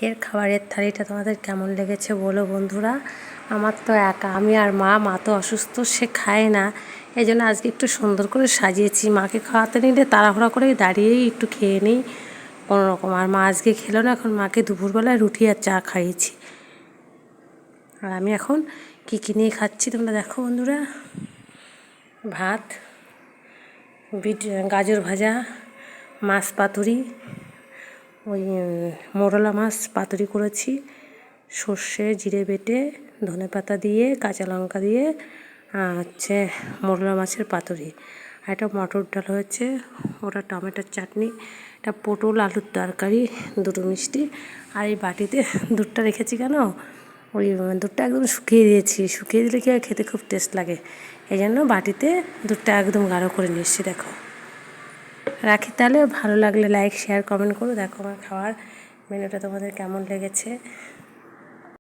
আজকের খাবারের থালিটা তোমাদের কেমন লেগেছে বলো বন্ধুরা। আমার তো একা, আমি আর মা তো অসুস্থ, সে খায় না। এই জন্য আজকে একটু সুন্দর করে সাজিয়েছি। মাকে খাওয়াতে নিলে তাড়াহুড়া করে দাঁড়িয়েই একটু খেয়ে নিই কোনো রকম। আর মা আজকে খেলো না, এখন মাকে দুপুরবেলায় রুটি আর চা খাইয়েছি। আর আমি এখন কী নিয়ে খাচ্ছি তোমরা দেখো বন্ধুরা। ভাত, গাজর ভাজা, মাছ পাতুরি, ওই মোরলা মাছ পাতুরি করেছি, সর্ষে জিরে বেটে ধনেপাতা দিয়ে কাঁচা লঙ্কা দিয়ে হচ্ছে মোরলা মাছের পাতুরি। আর একটা মটর ডাল হয়েছে, ওটা টমেটোর চাটনি, একটা পটল আলুর তরকারি, দুটো মিষ্টি। আর এই বাটিতে দুধটা রেখেছি কেন, ওই দুধটা একদম শুকিয়ে দিয়েছি। শুকিয়ে দিলে কি আর খেতে খুব টেস্ট লাগে, এই জন্য বাটিতে দুধটা একদম গাঢ় করে নিয়ে এসেছি। দেখো রাখি তাহলে, ভালো লাগলে লাইক শেয়ার কমেন্ট করো। দেখো আমার খাওয়ার মেনুটা তোমাদের কেমন লেগেছে।